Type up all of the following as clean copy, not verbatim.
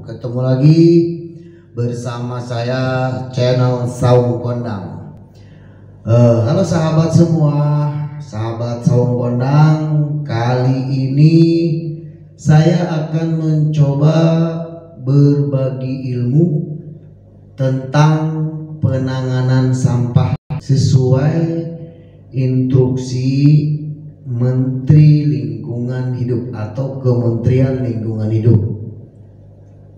ketemu lagi bersama saya channel Saung Kondang. Halo sahabat semua, sahabat Saung Kondang. Kali ini saya akan mencoba berbagi ilmu tentang penanganan sampah sesuai instruksi Menteri Lingkungan Hidup atau Kementerian Lingkungan Hidup.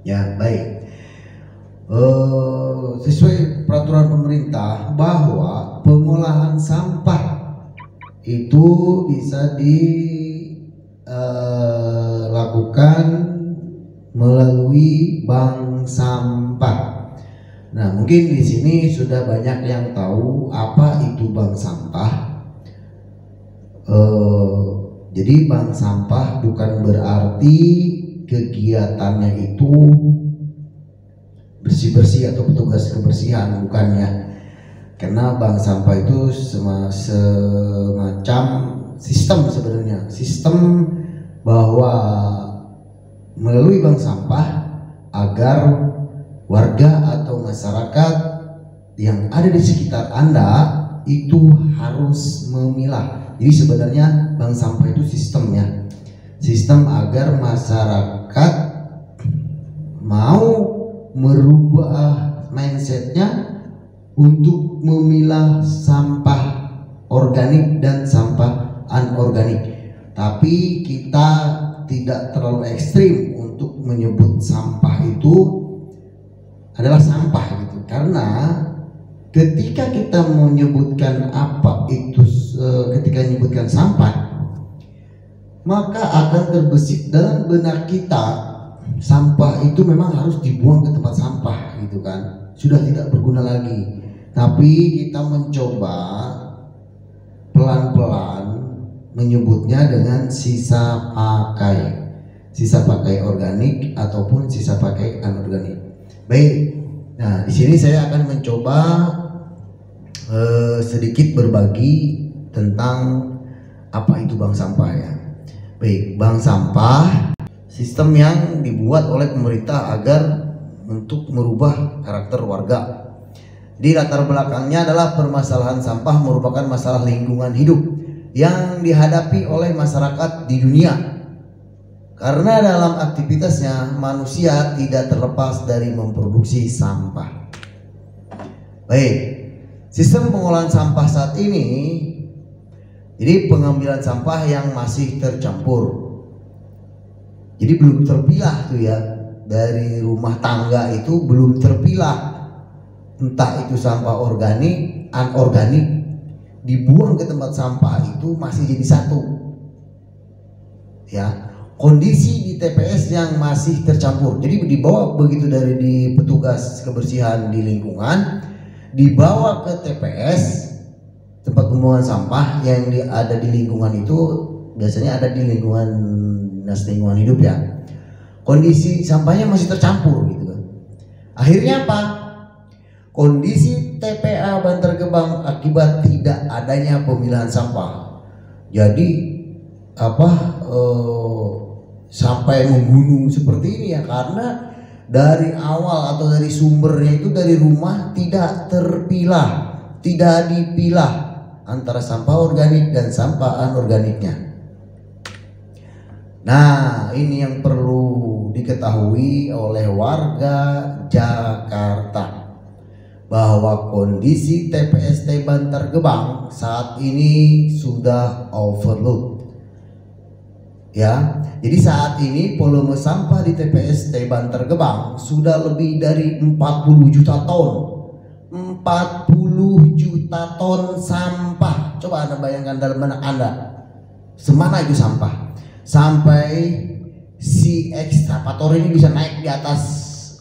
Ya, baik. Sesuai peraturan pemerintah bahwa pengolahan sampah itu bisa dilakukan melalui bank sampah. Nah, mungkin di sini sudah banyak yang tahu apa itu bank sampah. Jadi bank sampah bukan berarti kegiatannya itu bersih-bersih atau petugas kebersihan, bukannya. Karena bank sampah itu semacam sistem sebenarnya, sistem bahwa melalui bank sampah agar warga atau masyarakat yang ada di sekitar Anda itu harus memilah. Jadi sebenarnya bank sampah itu sistemnya, sistem agar masyarakat mau merubah mindsetnya untuk memilah sampah organik dan sampah anorganik. Tapi kita tidak terlalu ekstrim untuk menyebut sampah itu adalah sampah gitu, karena ketika kita menyebutkan apa itu, ketika menyebutkan sampah, maka akan terbesit dalam benak kita sampah itu memang harus dibuang ke tempat sampah gitu kan, sudah tidak berguna lagi. Tapi kita mencoba pelan-pelan menyebutnya dengan sisa pakai organik ataupun sisa pakai anorganik. Baik, nah di sini saya akan mencoba sedikit berbagi tentang apa itu bank sampah ya. Baik, bank sampah sistem yang dibuat oleh pemerintah agar untuk merubah karakter warga. Di latar belakangnya adalah permasalahan sampah merupakan masalah lingkungan hidup yang dihadapi oleh masyarakat di dunia. Karena dalam aktivitasnya manusia tidak terlepas dari memproduksi sampah. Baik, sistem pengolahan sampah saat ini, jadi pengambilan sampah yang masih tercampur. Jadi belum terpilah tuh ya, dari rumah tangga itu belum terpilah. Entah itu sampah organik, anorganik, dibuang ke tempat sampah itu masih jadi satu. Ya, kondisi di TPS yang masih tercampur. Jadi dibawa begitu dari di petugas kebersihan di lingkungan, dibawa ke TPS tempat pembuangan sampah yang ada di lingkungan itu, biasanya ada di lingkungan dinas lingkungan hidup ya. Kondisi sampahnya masih tercampur gitu kan. Akhirnya apa? Kondisi TPA Bantar Gebang akibat tidak adanya pemilahan sampah. Jadi sampai membunuh seperti ini ya, karena dari awal atau dari sumbernya itu dari rumah tidak terpilah, tidak dipilah antara sampah organik dan sampah anorganiknya. Nah, ini yang perlu diketahui oleh warga Jakarta, bahwa kondisi TPST Bantar Gebang saat ini sudah overload. Ya, jadi saat ini volume sampah di TPST Bantar Gebang sudah lebih dari 40 juta ton. 40 juta ton sampah. Coba Anda bayangkan dalam benak Anda, semana itu sampah. Sampai si ekskavator ini bisa naik di atas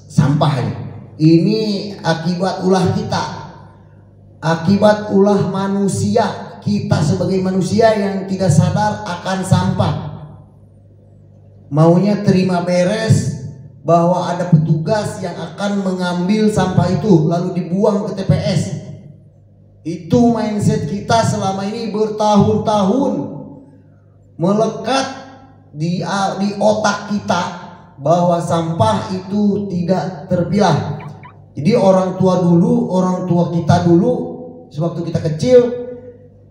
sampah ini. Ini akibat ulah kita, akibat ulah manusia, kita sebagai manusia yang tidak sadar akan sampah. Maunya terima beres bahwa ada petugas yang akan mengambil sampah itu lalu dibuang ke TPS. Itu mindset kita selama ini bertahun-tahun melekat di otak kita, bahwa sampah itu tidak terpilah. Jadi orang tua kita dulu sewaktu kita kecil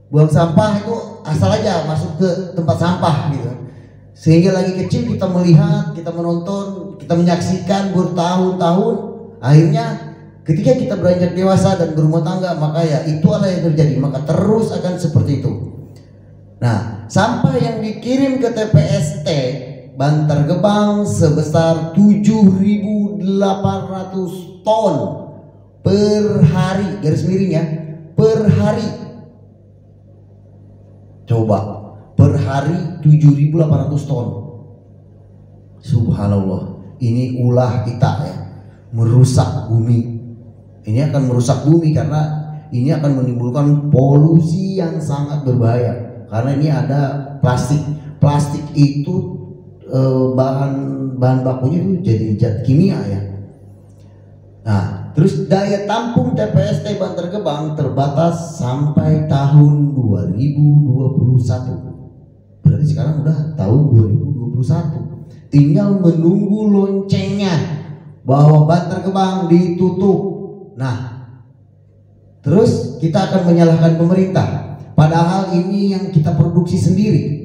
buang sampah itu asal aja masuk ke tempat sampah gitu. Sehingga lagi kecil kita melihat, kita menonton, kita menyaksikan bertahun-tahun, akhirnya ketika kita beranjak dewasa dan berumah tangga, maka ya itulah yang terjadi, maka terus akan seperti itu. Nah, sampah yang dikirim ke TPST Bantar Gebang sebesar 7.800 ton per hari, garis miring ya, per hari. Coba, per hari 7.800 ton. Subhanallah, ini ulah kita ya, merusak bumi. Ini akan merusak bumi karena ini akan menimbulkan polusi yang sangat berbahaya. Karena ini ada plastik. Plastik itu bahan bakunya itu jadi zat kimia ya. Nah, terus daya tampung TPST Bantar Gebang terbatas sampai tahun 2021. Berarti sekarang udah tahun 2021. Tinggal menunggu loncengnya bahwa Bantar Gebang ditutup. Nah, terus kita akan menyalahkan pemerintah. Padahal ini yang kita produksi sendiri.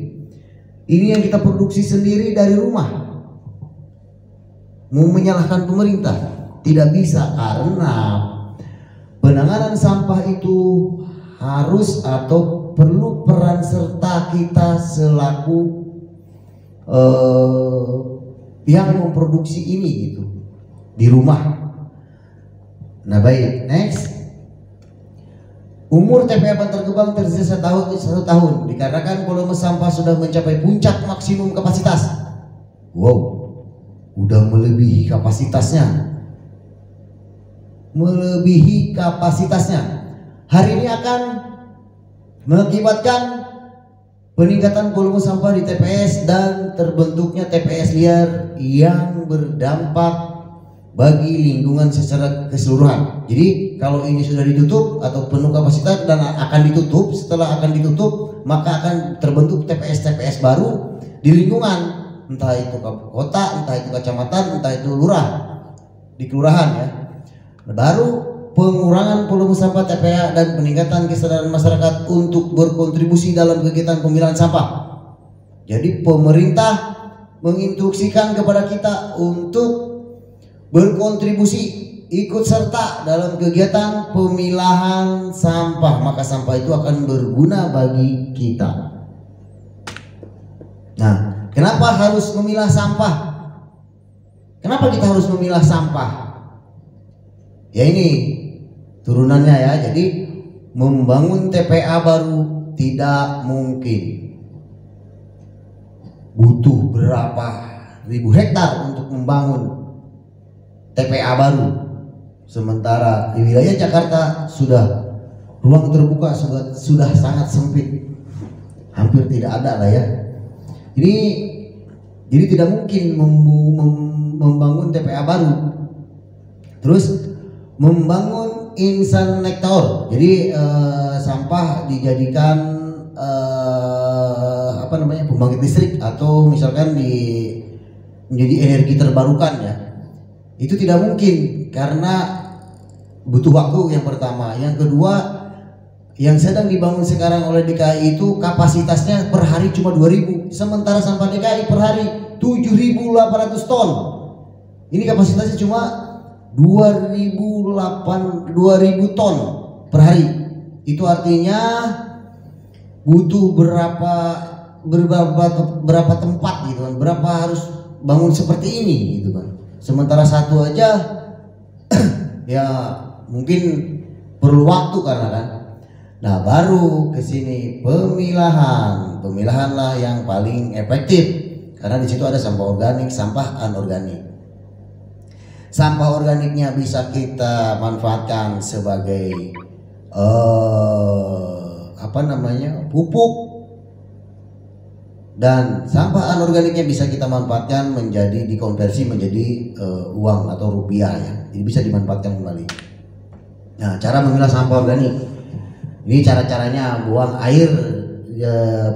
Ini yang kita produksi sendiri dari rumah. Mau menyalahkan pemerintah tidak bisa, karena penanganan sampah itu harus atau perlu peran serta kita selaku yang memproduksi ini gitu di rumah. Nah baik, next. Umur TPA Bantar Gebang tersisa satu tahun dikarenakan volume sampah sudah mencapai puncak maksimum kapasitas. Wow, udah melebihi kapasitasnya. Hari ini akan mengakibatkan peningkatan volume sampah di TPS dan terbentuknya TPS liar yang berdampak bagi lingkungan secara keseluruhan. Jadi kalau ini sudah ditutup atau penuh kapasitas dan akan ditutup, setelah akan ditutup maka akan terbentuk TPS baru di lingkungan, entah itu kota, entah itu kecamatan, entah itu lurah, di kelurahan ya. Baru pengurangan volume sampah TPA dan peningkatan kesadaran masyarakat untuk berkontribusi dalam kegiatan pemilahan sampah. Jadi pemerintah menginstruksikan kepada kita untuk berkontribusi, ikut serta dalam kegiatan pemilahan sampah, maka sampah itu akan berguna bagi kita. Nah, kenapa harus memilah sampah? Kenapa kita harus memilah sampah? Ya ini turunannya ya. Jadi membangun TPA baru tidak mungkin. Butuh berapa ribu hektar untuk membangun TPA baru. Sementara di wilayah Jakarta sudah ruang terbuka sudah sangat sempit, hampir tidak ada lah ya. Jadi tidak mungkin membangun TPA baru. Terus membangun insinerator. Jadi sampah dijadikan pembangkit listrik atau misalkan menjadi energi terbarukan ya. Itu tidak mungkin karena butuh waktu yang pertama. Yang kedua, yang sedang dibangun sekarang oleh DKI itu kapasitasnya per hari cuma 2.000, sementara sampah DKI per hari 7.800 ton. Ini kapasitasnya cuma 2.000 ton per hari. Itu artinya butuh berapa tempat gitu kan, berapa harus bangun seperti ini gitu kan. Sementara satu aja ya mungkin perlu waktu karena kan. Nah baru ke sini pemilahan lah yang paling efektif karena di situ ada sampah organik, sampah anorganik. Sampah organiknya bisa kita manfaatkan sebagai pupuk, dan sampah anorganiknya bisa kita manfaatkan dikonversi menjadi uang atau rupiah ya. Jadi bisa dimanfaatkan kembali. Nah, cara memilah sampah organik. Ini cara-caranya: buang air,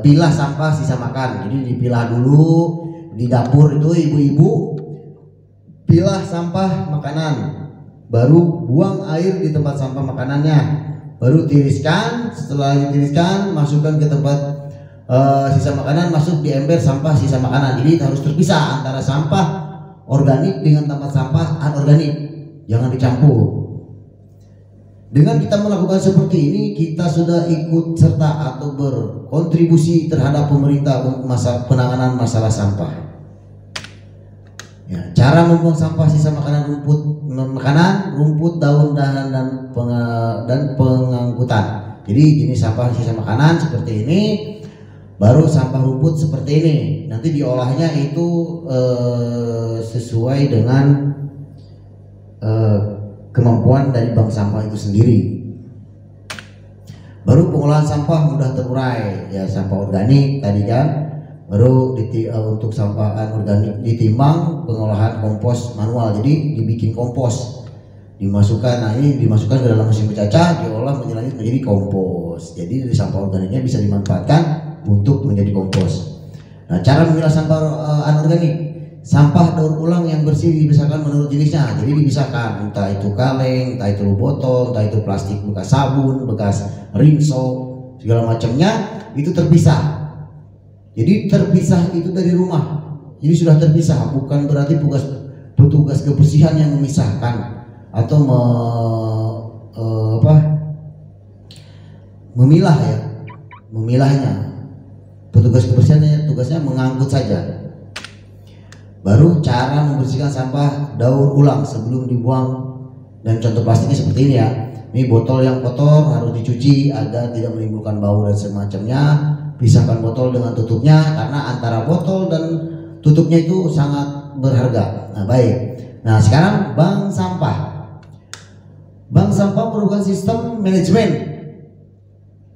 pilah sampah sisa makan. Jadi dipilah dulu di dapur itu ibu-ibu pilah sampah makanan, baru buang air di tempat sampah makanannya, baru tiriskan. Setelah ditiriskan, masukkan ke tempat sisa makanan, masuk di ember sampah sisa makanan. Jadi harus terpisah antara sampah organik dengan tempat sampah anorganik, jangan dicampur. Dengan kita melakukan seperti ini, kita sudah ikut serta atau berkontribusi terhadap pemerintah untuk penanganan masalah sampah. Ya, cara membuang sampah sisa makanan, rumput, daun, dan pengangkutan. Jadi ini sampah sisa makanan seperti ini, baru sampah rumput seperti ini. Nanti diolahnya itu sesuai dengan kemampuan dari bank sampah itu sendiri. Baru pengolahan sampah mudah terurai, ya sampah organik tadi kan. Baru untuk sampah anorganik ditimbang, pengolahan kompos manual. Jadi dibikin kompos, dimasukkan. Nah ini dimasukkan ke dalam mesin bercacah, diolah menjadi kompos. Jadi dari sampah organiknya bisa dimanfaatkan untuk menjadi kompos. Nah, cara memilah sampah anorganik. Sampah daur ulang yang bersih dipisahkan menurut jenisnya. Jadi dipisahkan, entah itu kaleng, entah itu botol, entah itu plastik bekas sabun, bekas rinso, segala macamnya itu terpisah. Jadi terpisah itu dari rumah. Jadi sudah terpisah, bukan berarti petugas kebersihan yang memisahkan atau memilah ya, memilahnya. Petugas kebersihannya tugasnya mengangkut saja. Baru cara membersihkan sampah daur ulang sebelum dibuang, dan contoh plastiknya seperti ini ya. Ini botol yang kotor harus dicuci agar tidak menimbulkan bau dan semacamnya. Pisahkan botol dengan tutupnya, karena antara botol dan tutupnya itu sangat berharga. Nah baik. Nah sekarang bank sampah. Bank sampah merupakan sistem manajemen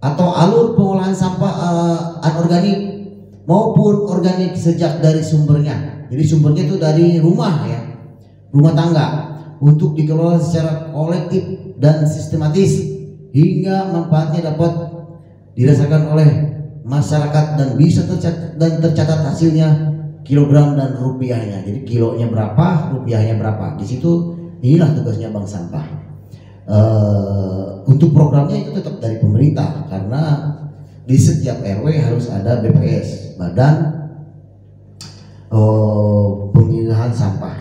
atau alur pengolahan sampah anorganik maupun organik sejak dari sumbernya. Jadi sumbernya itu dari rumah ya, rumah tangga, untuk dikelola secara kolektif dan sistematis hingga manfaatnya dapat dirasakan oleh masyarakat dan bisa tercatat hasilnya, kilogram dan rupiahnya. Jadi kilonya berapa, rupiahnya berapa. Di situ inilah tugasnya bank sampah. Untuk programnya itu tetap dari pemerintah, karena di setiap RW harus ada BPS, Badan Pemilahan Sampah.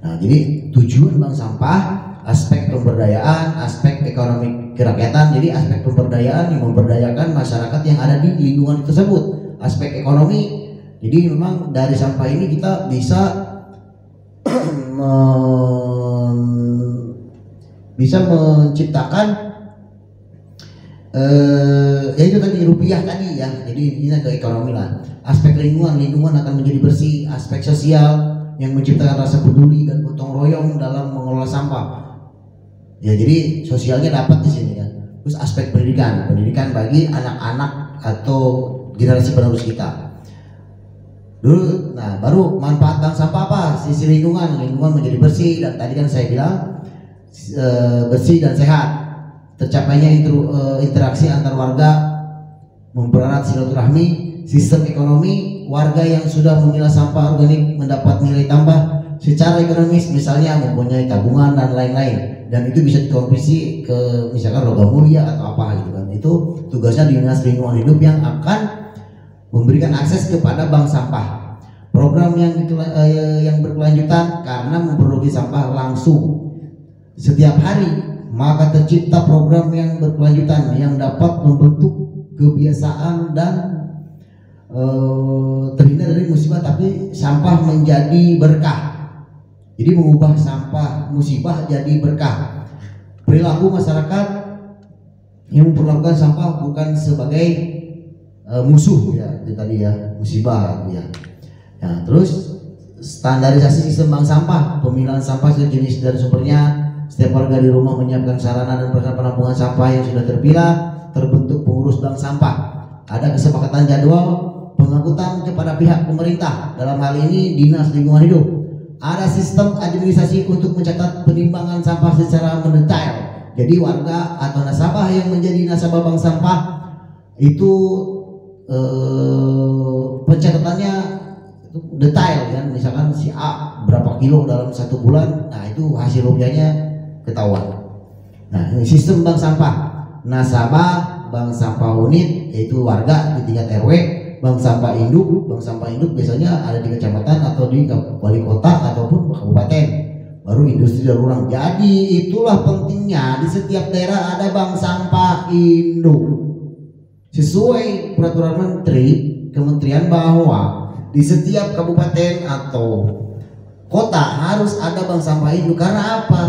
Nah, jadi tujuan bank sampah, aspek pemberdayaan, aspek ekonomi kerakyatan. Jadi aspek pemberdayaan yang memberdayakan masyarakat yang ada di lingkungan tersebut. Aspek ekonomi, jadi memang dari sampah ini kita bisa menciptakan ya itu tadi rupiah tadi ya. Jadi ini ke ekonomi lah. Aspek lingkungan akan menjadi bersih. Aspek sosial yang menciptakan rasa peduli dan gotong royong dalam mengelola sampah. Ya jadi sosialnya dapat di sini kan. Terus aspek pendidikan bagi anak-anak atau generasi penerus kita. Dulu, nah baru manfaat bank sampah apa? Sisi lingkungan menjadi bersih, dan tadi kan saya bilang bersih dan sehat. Tercapainya interaksi antar warga, mempererat silaturahmi. Sistem ekonomi, warga yang sudah memilah sampah organik mendapat nilai tambah secara ekonomis, misalnya mempunyai tabungan dan lain-lain, dan itu bisa dikonversi ke misalkan logam mulia atau apa gitu kan. Itu tugasnya Dinas Lingkungan Hidup yang akan memberikan akses kepada bank sampah. Program yang berkelanjutan karena memproduksi sampah langsung setiap hari, maka tercipta program yang berkelanjutan yang dapat membentuk kebiasaan dan terhindar dari musibah, tapi sampah menjadi berkah. Jadi mengubah sampah musibah jadi berkah. Perilaku masyarakat yang memperlakukan sampah bukan sebagai musuh ya, itu tadi ya, musibah ya. Nah, terus standarisasi sistem bank sampah, pemilahan sampah sejenis dari sumbernya. Setiap warga di rumah menyiapkan sarana dan prasarana penampungan sampah yang sudah terpilah, terbentuk pengurus bank sampah. Ada kesepakatan jadwal pengangkutan kepada pihak pemerintah, dalam hal ini Dinas Lingkungan Hidup. Ada sistem administrasi untuk mencatat penimbangan sampah secara mendetail. Jadi warga atau nasabah yang menjadi nasabah bank sampah itu pencatatannya detail kan, misalkan si A berapa kilo dalam 1 bulan, nah itu hasil rupiahnya ketahuan. Nah ini sistem bank sampah, nasabah, bank sampah unit yaitu warga di tingkat RW, bank sampah induk. Bank sampah induk biasanya ada di kecamatan atau di wali kota ataupun kabupaten, baru industri daur ulang. Jadi itulah pentingnya di setiap daerah ada bank sampah induk. Sesuai peraturan kementerian bahwa di setiap kabupaten atau kota harus ada bank sampah induk. Karena apa?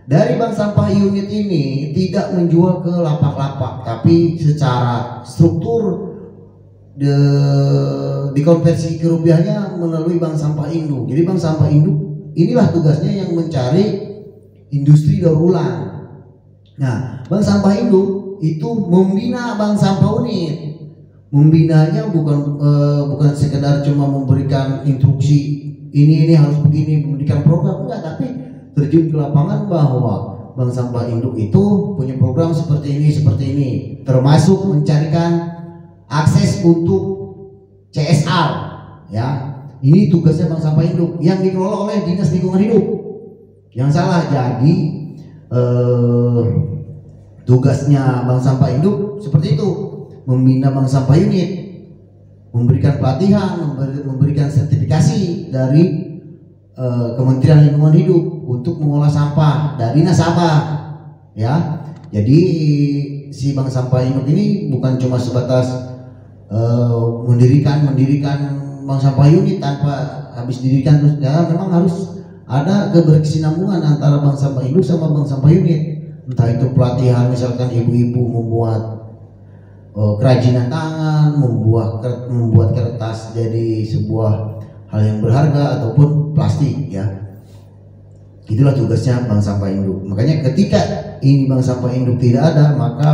Dari bank sampah unit ini tidak menjual ke lapak-lapak, tapi secara struktur dikonversi ke rupiahnya melalui bank sampah induk. Jadi bank sampah induk inilah tugasnya yang mencari industri daur ulang. Nah, bank sampah induk itu membina bank sampah unit. Membinanya bukan sekedar cuma memberikan instruksi ini harus begini, memberikan program, enggak, tapi terjun ke lapangan bahwa bank sampah induk itu punya program seperti ini, termasuk mencarikan akses untuk CSR, ya. Ini tugasnya bank sampah induk yang dikelola oleh Dinas Lingkungan Hidup. Yang salah, jadi tugasnya bank sampah induk seperti itu, membina bank sampah unit, memberikan pelatihan, memberikan sertifikasi dari Kementerian Lingkungan Hidup untuk mengolah sampah dari nasabah, ya. Jadi si bank sampah induk ini bukan cuma sebatas mendirikan bank sampah unit tanpa habis didirikan terus, ya. Memang harus ada keberkesinambungan antara bank sampah induk sama bank sampah unit. Entah itu pelatihan, misalkan ibu-ibu membuat kerajinan tangan, membuat kertas jadi sebuah hal yang berharga ataupun plastik, ya. Itulah tugasnya bank sampah induk. Makanya ketika ini bank sampah induk tidak ada, maka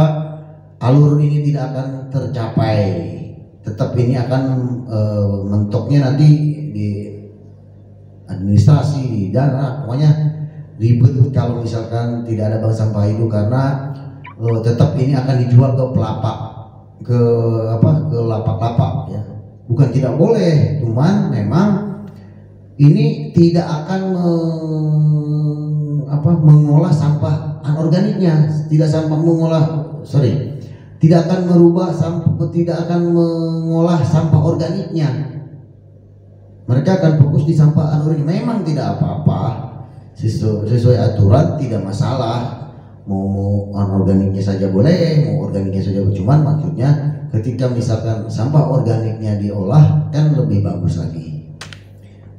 alur ini tidak akan tercapai. Tetap ini akan mentoknya nanti di administrasi, di dana, pokoknya ribet kalau misalkan tidak ada bank sampah induk, karena tetap ini akan dijual ke pelapak, ke lapak-lapak, ya. Bukan tidak boleh, cuman memang ini tidak akan mengolah sampah anorganiknya, tidak akan merubah sampah, tidak akan mengolah sampah organiknya. Mereka akan fokus di sampah anorganik. Memang tidak apa-apa, sesuai aturan tidak masalah, mau anorganiknya saja boleh, mau organiknya saja boleh. Cuman maksudnya ketika misalkan sampah organiknya diolah kan lebih bagus lagi.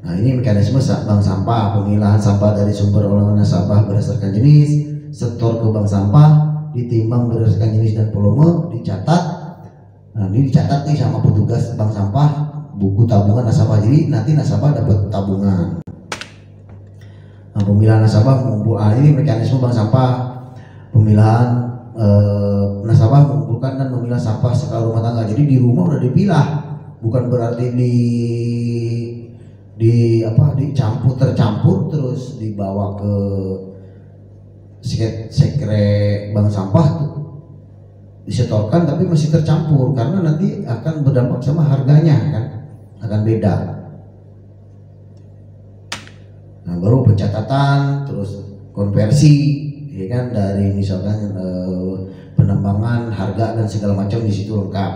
Nah, ini mekanisme bank sampah, pemilahan sampah dari sumber olahan nasabah berdasarkan jenis, setor ke bank sampah, ditimbang berdasarkan jenis dan volume, dicatat. Nah, ini dicatat nih sama petugas bank sampah, buku tabungan nasabah. Jadi nanti nasabah dapat tabungan. Nah, pemilahan nasabah ini mekanisme bank sampah, pemilahan nasabah mengumpulkan dan memilah sampah skala rumah tangga. Jadi di rumah udah dipilah, bukan berarti tercampur terus dibawa ke sekre bank sampah tuh, disetorkan tapi masih tercampur, karena nanti akan berdampak sama harganya, kan akan beda. Nah, baru pencatatan, terus konversi, ya kan, dari misalkan penambangan, harga dan segala macam di situ lengkap.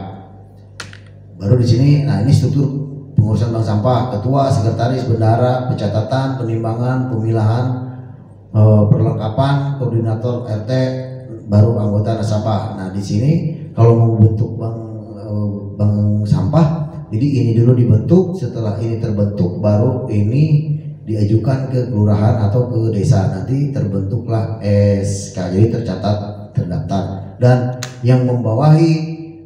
Baru di sini, nah ini struktur pengurusan bank sampah: ketua, sekretaris, bendahara, pencatatan, penimbangan, pemilahan, perlengkapan, koordinator RT, baru anggota nasabah. Nah, di sini kalau mau bentuk bank sampah, jadi ini dulu dibentuk, setelah ini terbentuk baru ini diajukan ke kelurahan atau ke desa, nanti terbentuklah SK, jadi tercatat, terdaftar. Dan yang membawahi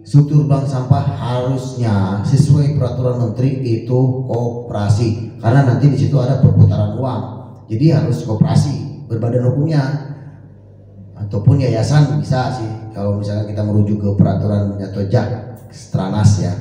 struktur bank sampah harusnya sesuai peraturan menteri itu koperasi, karena nanti di situ ada perputaran uang, jadi harus koperasi berbadan hukumnya ataupun yayasan bisa sih, kalau misalnya kita merujuk ke peraturan atau JAK Stranas, ya.